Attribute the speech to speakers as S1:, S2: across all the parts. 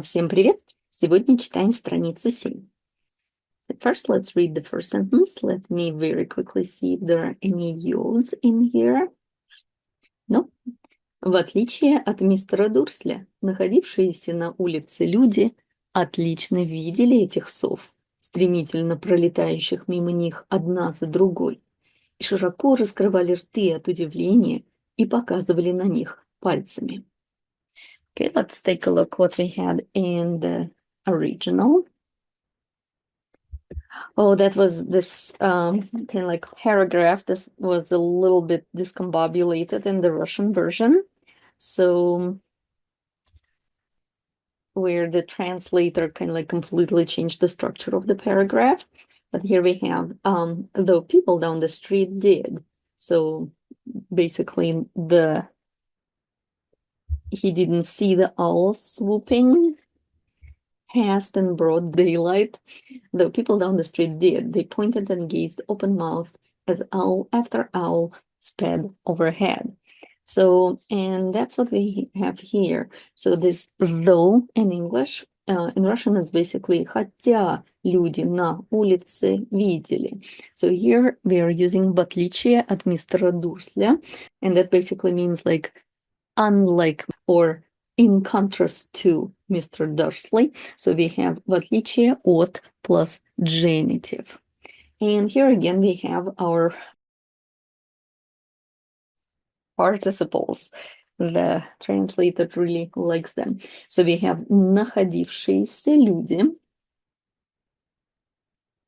S1: Всем привет! Сегодня читаем страницу 7. First, let's read the first sentence. Let me very quickly see if there are any U's in here. No. В отличие от мистера Дурсля, находившиеся на улице люди отлично видели этих сов, стремительно пролетающих мимо них одна за другой, и широко раскрывали рты от удивления и показывали на них пальцами. Okay, let's take a look what we had in the original. Oh, that was this kind of like paragraph. This was a little bit discombobulated in the Russian version. So where the translator kind of like completely changed the structure of the paragraph. But here we have, though people down the street did. So basically he didn't see the owl swooping past in broad daylight, though people down the street did. They pointed and gazed open-mouthed as owl after owl sped overhead. So, and that's what we have here. So this though in English, in Russian it's basically хотя люди на улице видели. So here we are using в отличие от мистера Дурсля, and that basically means like unlike or in contrast to Mr. Dursley. So we have в отличие от plus genitive. And here again we have our participles. The translator really likes them. So we have находившиеся люди.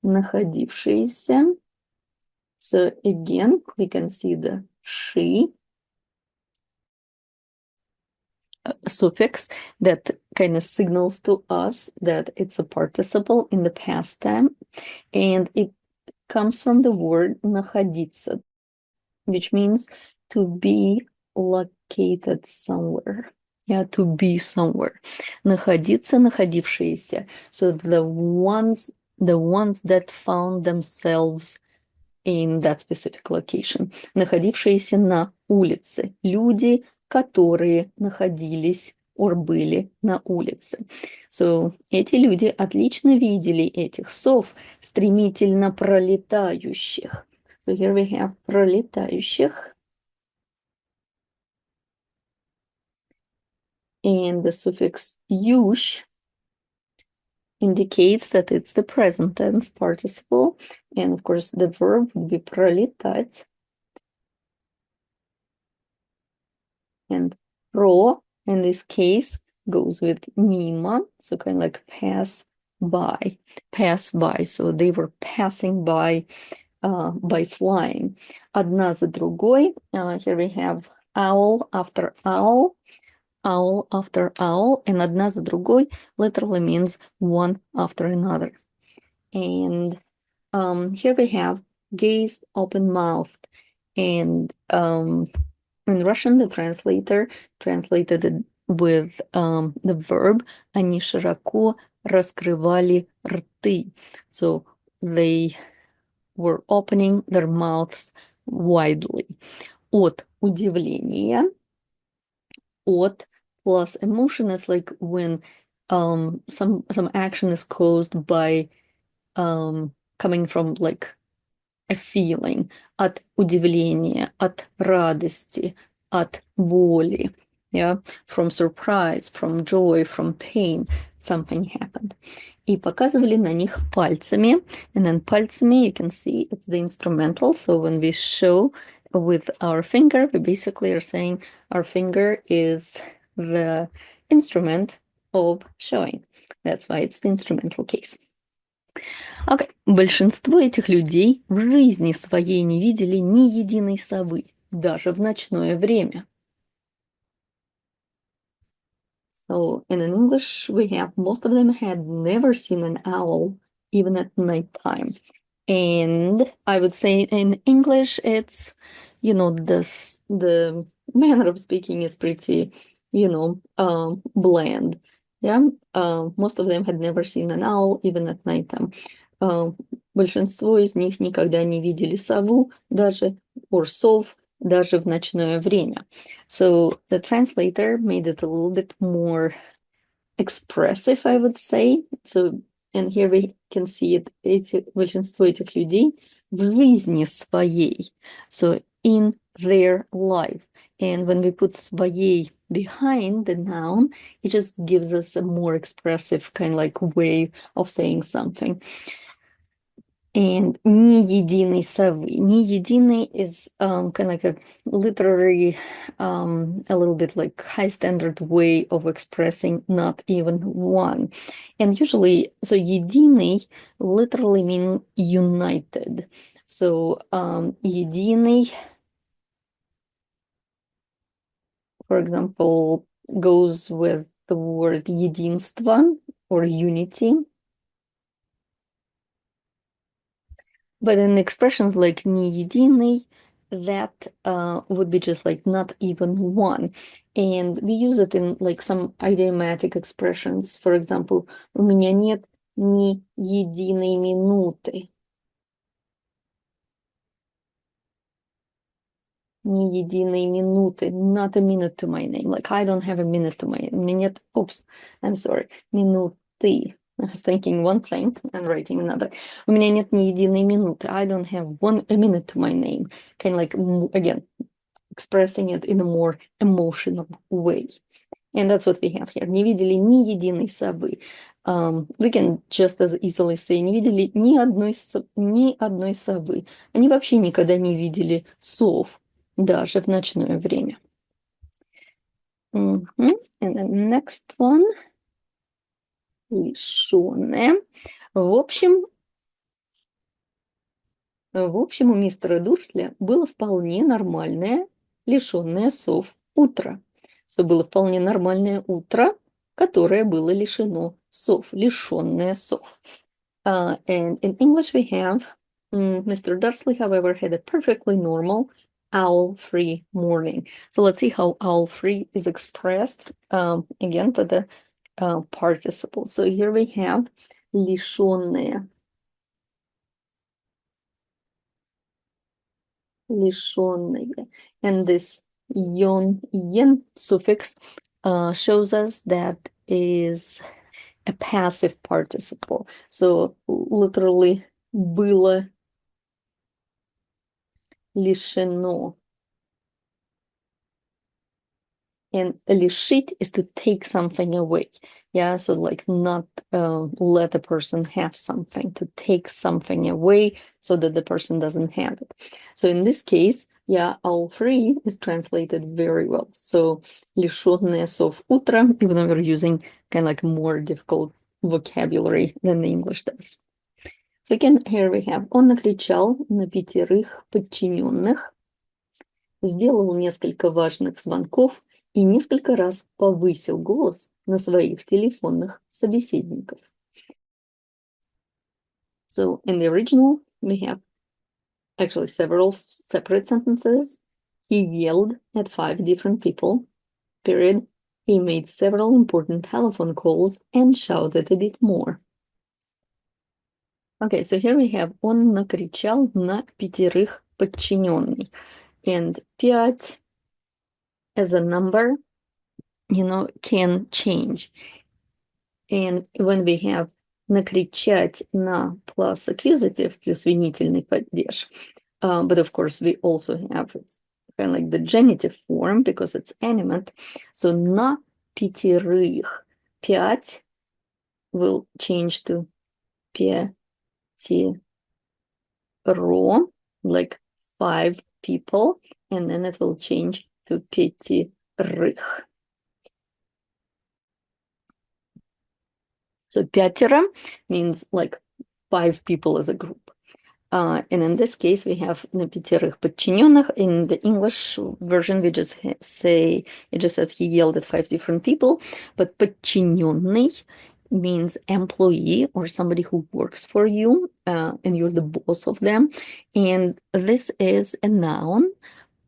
S1: Находившиеся. So again, we can see the she suffix that kind of signals to us that it's a participle in the past tense, and it comes from the word находиться, which means to be located somewhere. Yeah, to be somewhere. Находиться, находившиеся. So the ones that found themselves in that specific location. Находившиеся на улице. Люди, которые находились or были на улице. So, эти люди отлично видели этих сов, стремительно пролетающих. So here we have пролетающих. And the suffix «ющ» indicates that it's the present tense participle. And of course, the verb would be пролетать. And про, in this case, goes with мимо, so kind of like pass by. So they were passing by flying. Одна за другой. Here we have owl after owl, owl after owl, and одна за другой literally means one after another. And here we have gazed open-mouthed, and in Russian, the translator translated it with the verb «они широко раскрывали рты». So they were opening their mouths widely. От удивления. От plus emotion is like when some action is caused by coming from like a feeling, от удивления, от радости, от боли, yeah, from surprise, from joy, from pain, something happened. И показывали на них пальцами, and then пальцами, you can see it's the instrumental, so when we show with our finger, we basically are saying our finger is the instrument of showing. That's why it's the instrumental case. Okay. Большинство этих людей в жизни своей не видели ни единой совы, даже в ночное время. So in English, we have most of them had never seen an owl, even at nighttime. And I would say in English, it's, the manner of speaking is pretty, bland. Yeah, most of them had never seen an owl, even at nighttime. Большинство из них никогда не видели сову, даже, or сов, даже в ночное время. So the translator made it a little bit more expressive, I would say. So, and here we can see it, большинство этих людей в жизни своей. So, in their life. And when we put своей behind the noun, it just gives us a more expressive kind of like way of saying something. And ни единой совы. Ни единой is kind of like a literary, a little bit like high standard way of expressing not even one. And usually, so единый literally mean united. So единый, for example, goes with the word единство or unity. But in expressions like не единый, that would be just like not even one. And we use it in like some idiomatic expressions. For example, у меня нет ни единой минуты. Ни единой минуты. Not a minute to my name. Like I don't have a minute to my name. У меня нет, oops, I'm sorry, минуты. I was thinking one thing and writing another. У меня нет ни единой минуты. I don't have a minute to my name. Kind of like, again, expressing it in a more emotional way. And that's what we have here. Не видели ни единой совы. We can just as easily say, не видели ни одной совы. Они вообще никогда не видели сов, даже в ночное время. And the next one. Лишённое. В общем, у мистера Дурсля было вполне нормальное, лишённое сов утро. Было вполне нормальное утро, которое было лишено сов, лишённое сов. And in English we have Mr. Dursley, however, had a perfectly normal owl-free morning. So let's see how owl-free is expressed again for the participle. So here we have лишённое. Лишённые. And this yen suffix shows us that is a passive participle. So literally было лишено. And лишить is to take something away. Yeah, so like not let a person have something, to take something away so that the person doesn't have it. So in this case, yeah, all three is translated very well. So лишённое сов утра, even though we're using kind of like more difficult vocabulary than the English does. So again, here we have он накричал на 5 подчиненных, сделал несколько важных звонков и несколько раз повысил голос на своих телефонных собеседников. So in the original, we have actually several separate sentences. He yelled at 5 different people, period. He made several important telephone calls and shouted a bit more. Okay, so here we have он накричал на 5 подчиненных. And 5 as a number, can change. And when we have накричать на plus accusative, плюс винительный падеж, but of course we also have kind of like the genitive form because it's animate. So на 5, 5 will change to 5, like 5 people, and then it will change to 5. So 5 means like 5 people as a group. And in this case, we have на 5 подчиненных. In the English version, we just say, it just says he yelled at 5 different people. But подчиненный means employee or somebody who works for you, and you're the boss of them. And this is a noun.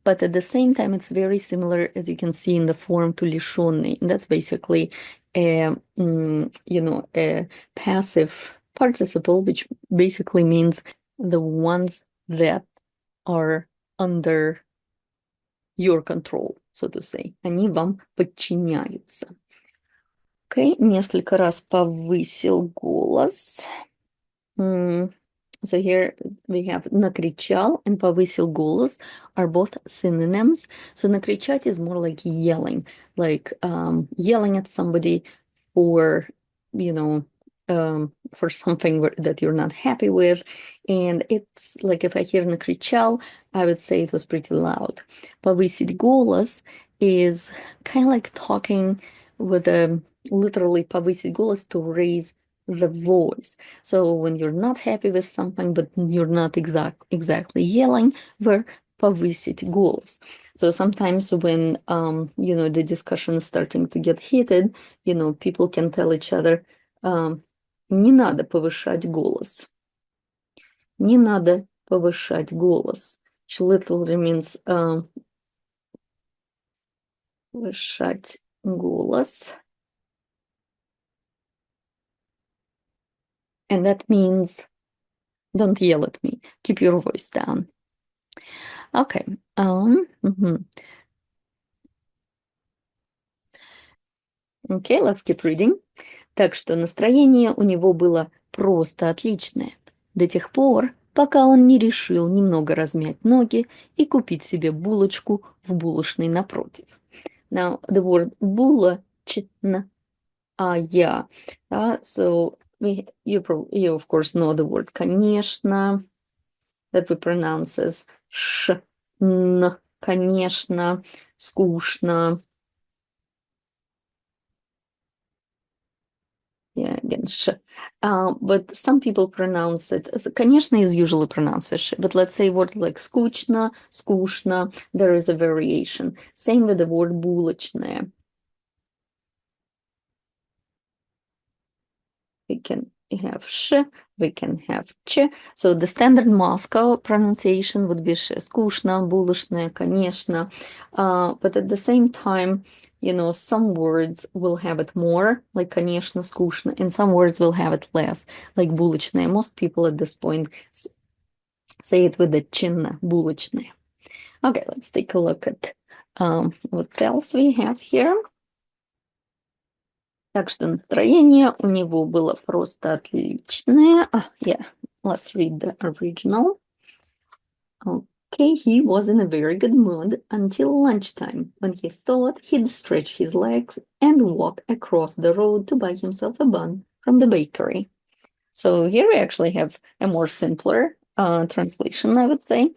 S1: But at the same time, it's very similar, as you can see in the form, to лишённый. That's basically a passive participle, which basically means the ones that are under your control, so to say. Они вам подчиняются. Окей, несколько раз повысил голос. So here we have накричал and повысил голос are both synonyms. So накричать is more like yelling yelling at somebody for, for something that you're not happy with. And it's like if I hear накричал, I would say it was pretty loud. Повысить голос is kind of like talking with literally повысить голос, to raise the voice. So when you're not happy with something, but you're not exactly yelling, we're повысить голос. So sometimes when, the discussion is starting to get heated, people can tell each other, не надо повышать голос. Не надо повышать голос. Which literally means повышать голос. And that means don't yell at me. Keep your voice down. Okay. Okay, let's keep reading. Так что настроение у него было просто отличное. До тех пор, пока он не решил немного размять ноги и купить себе булочку в булочной напротив. Now, the word булочная. So you of course know the word конечно, that we pronounce as sh, n, конечно, скучно. Yeah, again, sh. But some people pronounce it, конечно is usually pronounced with sh, but let's say words like скучно, скучно, there is a variation. Same with the word булочная. We can have sh, we can have ch. So the standard Moscow pronunciation would be sh, скучно, булочная, конечно. But at the same time, some words will have it more, like конечно, скучно, and some words will have it less, like булочная. Most people at this point say it with the chin, булочная. Okay, let's take a look at what else we have here. Так что настроение у него было просто отличное. Yeah, let's read the original. Okay, he was in a very good mood until lunchtime, when he thought he'd stretch his legs and walk across the road to buy himself a bun from the bakery. So here we actually have a more simpler translation, I would say.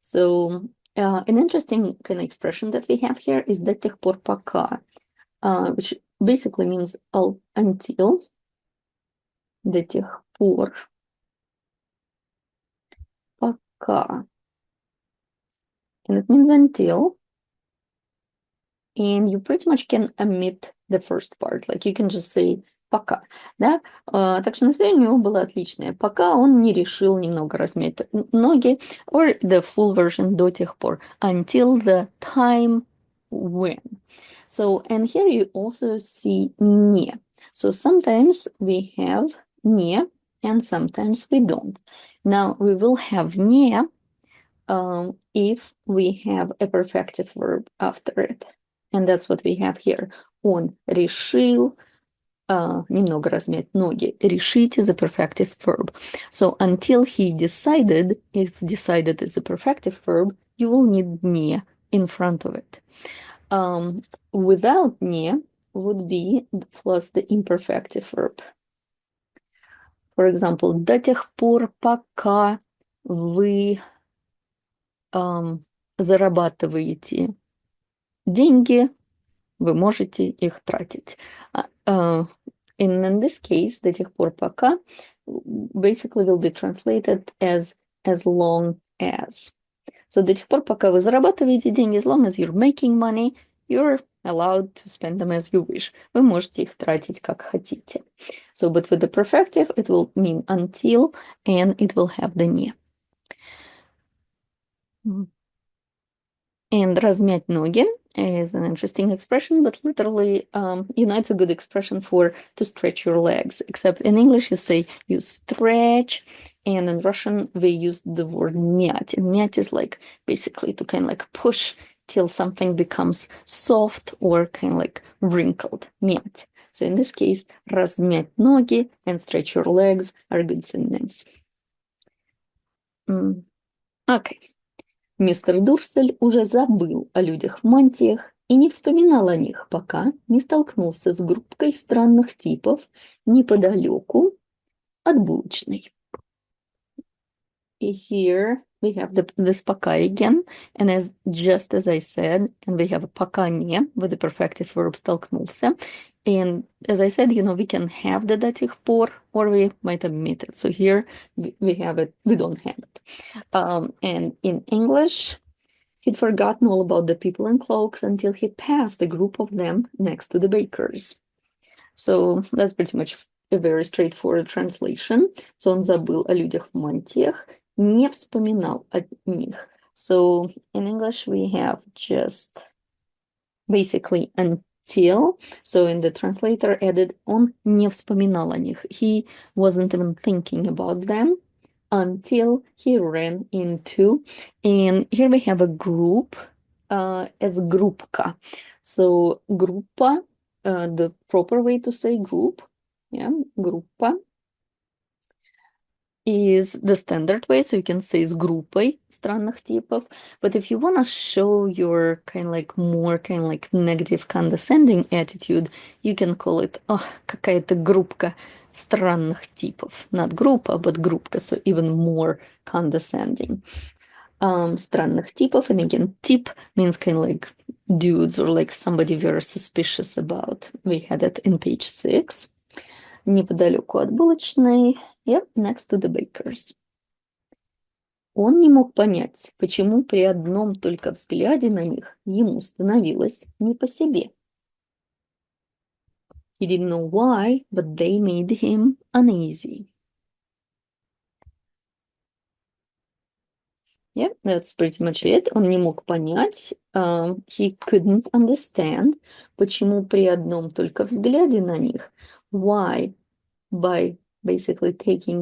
S1: So an interesting kind of expression that we have here is до тех пор пока, which basically means until, до тех пор пока. And it means until. And you pretty much can omit the first part. Like you can just say пока. Да? Так что настроение у него было отличное. Пока он не решил немного размять ноги. Or the full version до тех пор. Until the time when. So, and here you also see не. So sometimes we have не, and sometimes we don't. Now we will have не if we have a perfective verb after it. And that's what we have here. Он решил немного размять ноги. Решить is a perfective verb. So until he decided, if decided is a perfective verb, you will need не in front of it. Without не would be plus the imperfective verb. For example, до тех пор, пока вы зарабатываете деньги, вы можете их тратить. In this case, до тех пор, пока basically will be translated as long as. So до тех пор, пока вы зарабатываете деньги, as long as you're making money, you're allowed to spend them as you wish. Вы можете их тратить как хотите. So, but with the perfective, it will mean until, and it will have the не. And размять ноги is an interesting expression, but literally, it's a good expression for to stretch your legs. Except in English, you stretch, and in Russian, we use the word мять. And мять is like basically to kind of like push till something becomes soft or kind of like wrinkled. Мять. So in this case, размять ноги and stretch your legs are good synonyms. Okay. Мистер Дурсель уже забыл о людях в мантиях и не вспоминал о них, пока не столкнулся с группкой странных типов неподалеку от булочной. Here we have this пока again, and just as I said, and we have a пока не with the perfective verb столкнулся. And as I said, we can have the до тех пор, or we might omit it. So here we have it, we don't have it. And in English, he'd forgotten all about the people in cloaks until he passed a group of them next to the bakers. So that's pretty much a very straightforward translation. So он забыл о людях в мантиях, не вспоминал о них. So in English we have just basically until. So in the translator added он не вспоминал о них. He wasn't even thinking about them until he ran into. And here we have a group as группка. So группа, the proper way to say group, группа, is the standard way, so you can say с группой странных типов. But if you want to show your more negative condescending attitude, you can call it какая-то группка странных типов. Not группа, but группка, so even more condescending. Странных типов, and again, tip means dudes or somebody very suspicious about. We had it in page 6. Неподалеку от булочной, next to the bakers. Он не мог понять, почему при одном только взгляде на них ему становилось не по себе. He didn't know why, but they made him uneasy. That's pretty much it. Он не мог понять, he couldn't understand, почему при одном только взгляде на них. Why? By basically taking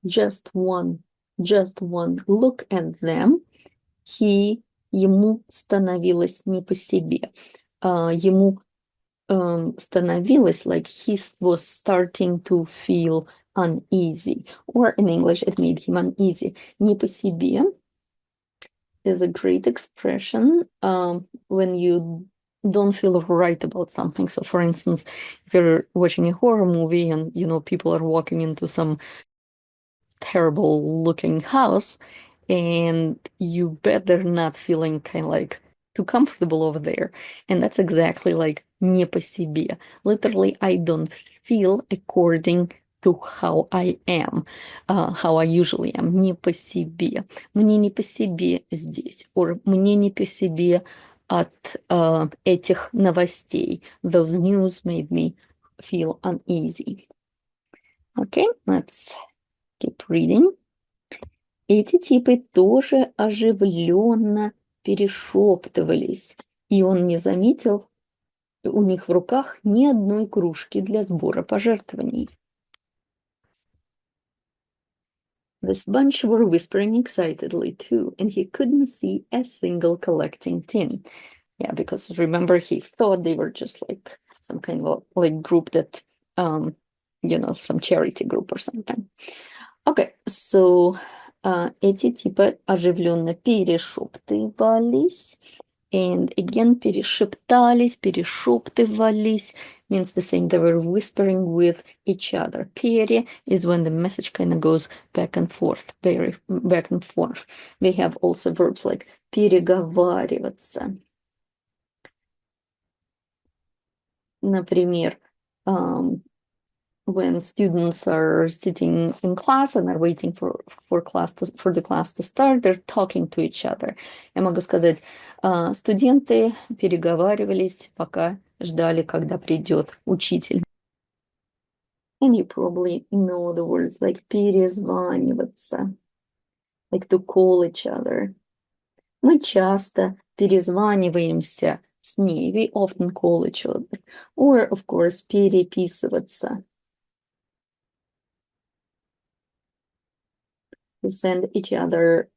S1: just one look at them, ему становилось не по себе. Ему становилось he was starting to feel uneasy. Or in English, it made him uneasy. Не по себе is a great expression when you don't feel right about something. So for instance, if you're watching a horror movie and people are walking into some terrible looking house and you bet they're not feeling too comfortable over there. And that's exactly не по себе. Literally, I don't feel according to how I am, how I usually am. Не по себе. Мне не по себе здесь. Or мне не по себе от этих новостей. Those news made me feel uneasy. Okay, let's keep reading. Эти типы тоже оживленно перешептывались, и он не заметил у них в руках ни одной кружки для сбора пожертвований. This bunch were whispering excitedly too, and he couldn't see a single collecting tin. Yeah, because remember, he thought they were just some kind of group that, some charity group or something. Okay, so эти типы оживленно перешептывались. And again, перешептались, перешептывались means the same. They were whispering with each other. Пере is when the message kind of goes back and forth, back and forth. We have also verbs like переговариваться. Например, when students are sitting in class and are waiting for the class to start, they're talking to each other. Я могу сказать, студенты переговаривались, пока ждали, когда придет учитель. And you probably know the words like перезваниваться, like to call each other. Мы часто перезваниваемся с ней. We often call each other. Or, of course, переписываться. To send each other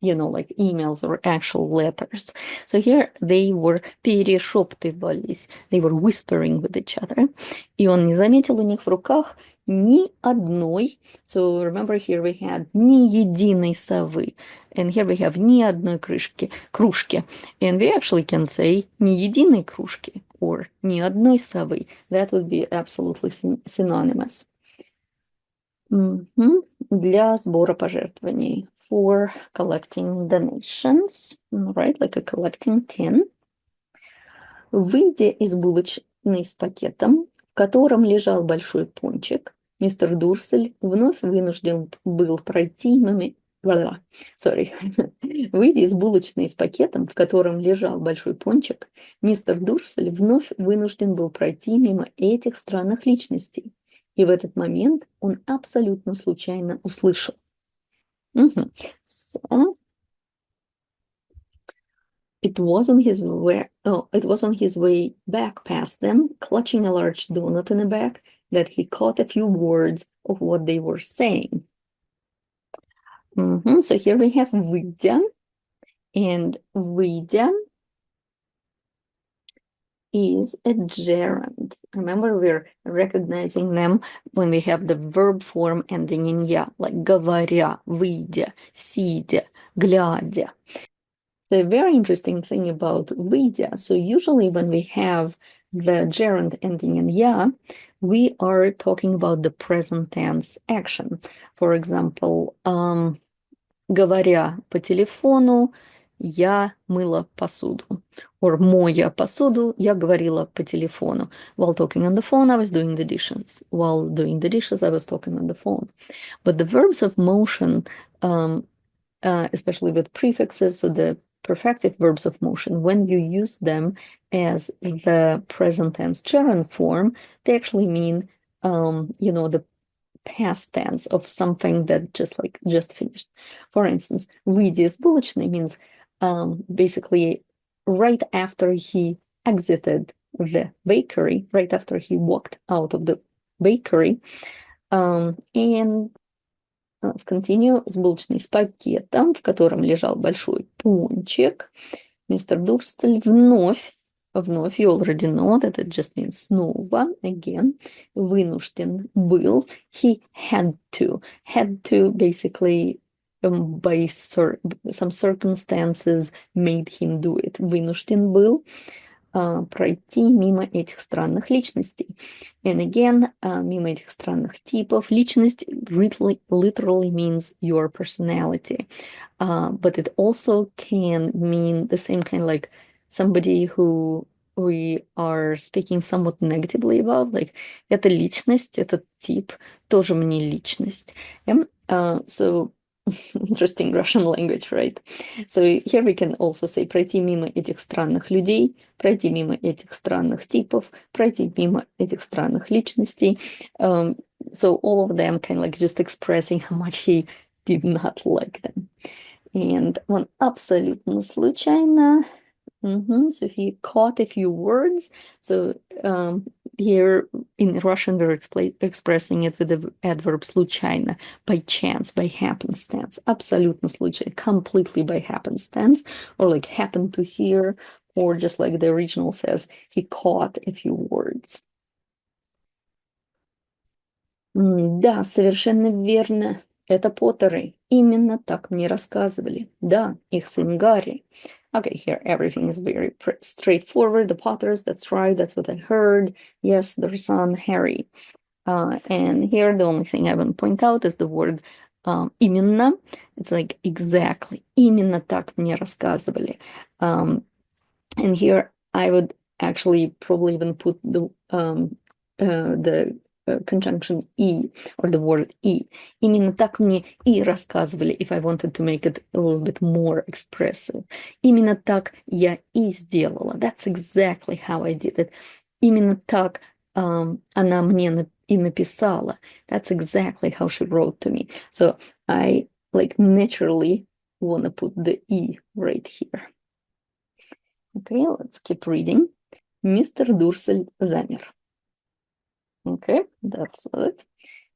S1: like emails or actual letters. So here they were перешептывались, they were whispering with each other. И он не заметил у них в руках ни одной. So remember here we had ни единой совы. And here we have ни одной кружки. And we actually can say ни единой кружки or ни одной совы. That would be absolutely synonymous. Для сбора пожертвований. For collecting donations, right, like a collecting tin. Выйдя из булочной с пакетом, в котором лежал большой пончик, мистер Дурсель вновь вынужден был пройти мимо... Выйдя из булочной с пакетом, в котором лежал большой пончик, мистер Дурсель вновь вынужден был пройти мимо этих странных личностей. И в этот момент он абсолютно случайно услышал. So, it was on his way back past them, clutching a large donut in a bag, that he caught a few words of what they were saying. So here we have выйдя, and выйдя is a gerund. Remember, we're recognizing them when we have the verb form ending in я, like говоря, выйдя, сидя, глядя. So a very interesting thing about выйдя, so usually when we have the gerund ending in я, we are talking about the present tense action. For example, говоря по телефону, я мыла посуду. Or моя посуду, я говорила по телефону. While talking on the phone, I was doing the dishes. While doing the dishes, I was talking on the phone. But the verbs of motion, especially with prefixes, so the perfective verbs of motion, when you use them as the present tense gerund form, they actually mean, the past tense of something that just finished. For instance, выйдя из булочной means basically right after he exited the bakery, right after he walked out of the bakery. And let's continue. С булочной с пакетом, в котором лежал большой пончик. Мистер Дурстель вновь, you already know that it just means снова, again, вынужден был, he had to basically by some circumstances made him do it, вынужден был пройти мимо этих странных личностей. And again, мимо этих странных типов. Личность literally means your personality. But it also can mean the same kind, like somebody who we are speaking somewhat negatively about, like эта личность, этот тип, тоже мне личность. So interesting Russian language, right? So here we can also say пройти мимо этих странных людей, пройти мимо этих странных типов, пройти мимо этих странных личностей. So all of them kind of like just expressing how much he did not like them. And он абсолютно случайно. So he caught a few words. So here in Russian we're expressing it with the adverb случайно, by chance, by happenstance, абсолютно случайно, completely by happenstance, or like happened to hear, or just like the original says, he caught a few words. Да, совершенно верно. Это Поттеры. Именно так мне рассказывали. Да, их сын Гарри. Okay, here everything is very straightforward. The Potters, that's right, that's what I heard. Yes, their son Harry. And here the only thing I want to point out is the word именно. It's like exactly. Именно так мне рассказывали. And here I would actually probably even put the conjunction и, or the word и. Именно так мне и рассказывали, if I wanted to make it a little bit more expressive. Именно так я и сделала. That's exactly how I did it. Именно так она мне и написала. That's exactly how she wrote to me. So I like naturally want to put the и right here. Okay, let's keep reading. Мистер Дурсель замер. Okay, that's it.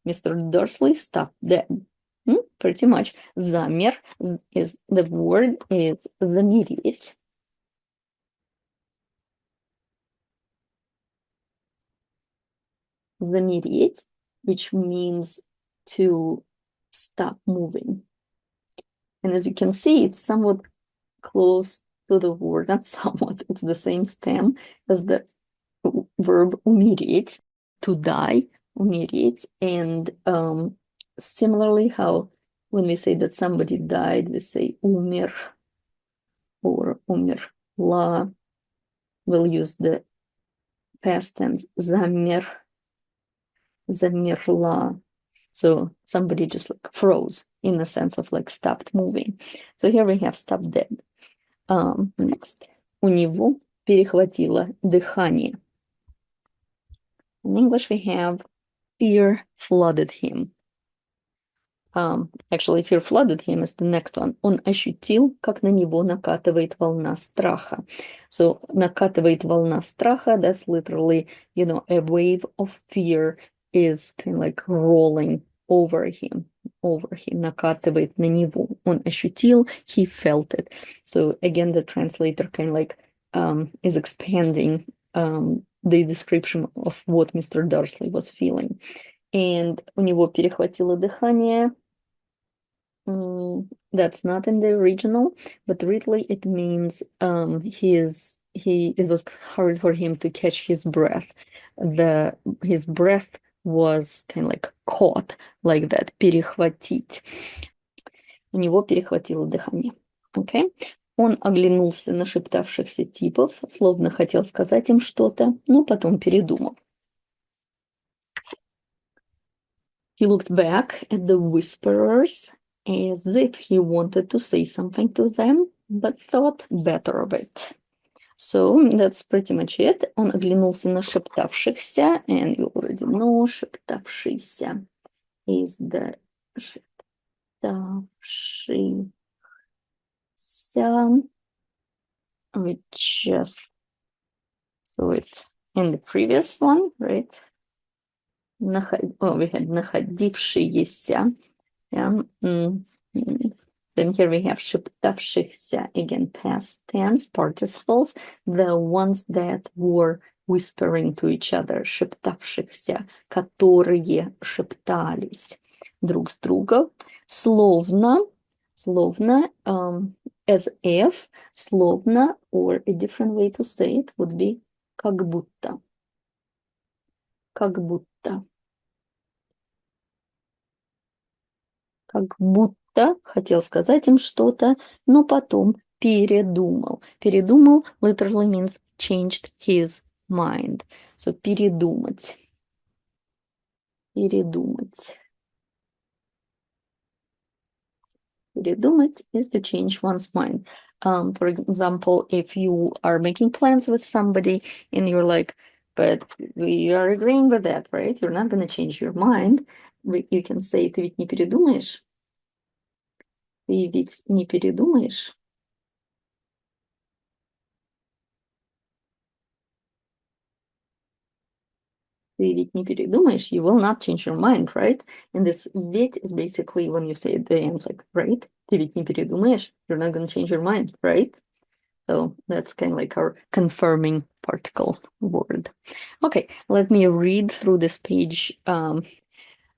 S1: Mr. Dursley stopped dead. pretty much. Замер is the word is замереть. Замереть, which means to stop moving. And as you can see, it's somewhat close to the word, not somewhat, it's the same stem as the verb умереть, to die, умереть. And similarly, how when we say that somebody died, we say умер or умерла. We'll use the past tense замер, замерла. So somebody just like froze in the sense of like stopped moving. So here we have stopped dead. Next. У него перехватило дыхание. In English we have fear flooded him. Actually, fear flooded him is the next one. Он ощутил, как на него накатывает волна страха. So, накатывает волна страха, that's literally, you know, a wave of fear is kind of like rolling over him, накатывает на него. Он ощутил, he felt it. So, again, the translator kind of like is expanding the description of what Mr. Dursley was feeling. And у него перехватило дыхание. That's not in the original, but really it means it was hard for him to catch his breath. His breath was kind of like caught like that, перехватить. У него перехватило дыхание. Okay? Он оглянулся на шептавшихся типов, словно хотел сказать им что-то, но потом передумал. He looked back at the whisperers as if he wanted to say something to them, but thought better of it. So that's pretty much it. Он оглянулся на шептавшихся, and you already know, шептавшийся is the шептавшийся, we just, so it's in the previous one, right? We had находившиеся. Yeah. Then here we have шептавшихся, again, past tense participles, the ones that were whispering to each other, шептавшихся, которые шептались друг с другом, словно, as if, словно, or a different way to say it would be как будто. Как будто. Как будто хотел сказать им что-то, но потом передумал. Передумал literally means changed his mind. So передумать. Передумать. Передумать is to change one's mind. For example, if you are making plans with somebody and you're like, but we are agreeing with that, right? You're not going to change your mind. You can say, ты ведь не передумаешь? Ты ведь не передумаешь? Ты ведь не передумаешь? You will not change your mind, right? And this ведь is basically when you say at the end, like, right? Ты ведь не передумаешь? You're not going to change your mind, right? So that's kind of like our confirming particle word. Okay, let me read through this page.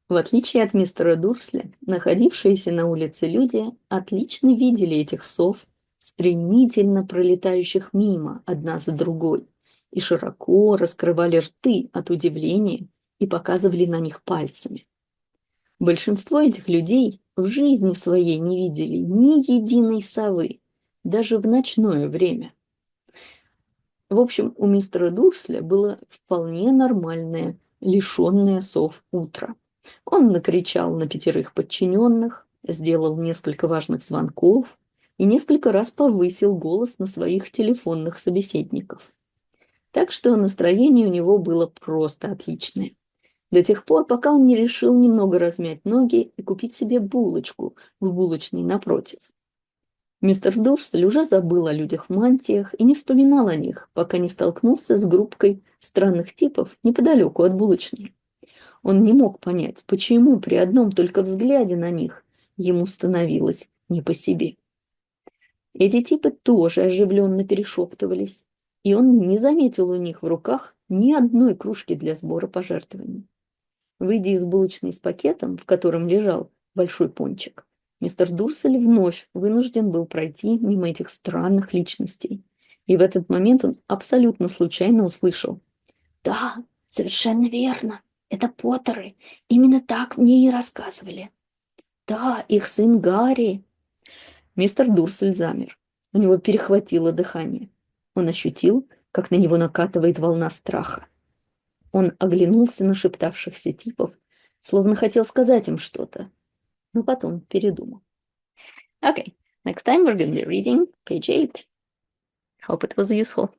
S1: В отличие от мистера Дурсли, находившиеся на улице люди отлично видели этих сов, стремительно пролетающих мимо одна за другой, и широко раскрывали рты от удивления и показывали на них пальцами. Большинство этих людей в жизни своей не видели ни единой совы, даже в ночное время. В общем, у мистера Дурсля было вполне нормальное, лишенное сов утро. Он накричал на 5 подчиненных, сделал несколько важных звонков и несколько раз повысил голос на своих телефонных собеседников. Так что настроение у него было просто отличное. До тех пор, пока он не решил немного размять ноги и купить себе булочку в булочной напротив. Мистер Дурсль уже забыл о людях в мантиях и не вспоминал о них, пока не столкнулся с группкой странных типов неподалеку от булочной. Он не мог понять, почему при одном только взгляде на них ему становилось не по себе. Эти типы тоже оживленно перешептывались, и он не заметил у них в руках ни одной кружки для сбора пожертвований. Выйдя из булочной с пакетом, в котором лежал большой пончик, мистер Дурсель вновь вынужден был пройти мимо этих странных личностей. И в этот момент он абсолютно случайно услышал: «Да, совершенно верно. Это Поттеры. Именно так мне и рассказывали. Да, их сын Гарри». Мистер Дурсель замер. У него перехватило дыхание. Он ощутил, как на него накатывает волна страха. Он оглянулся на шептавшихся типов, словно хотел сказать им что-то, но потом передумал. Okay, next time we're going to be reading page 8. Hope it was useful.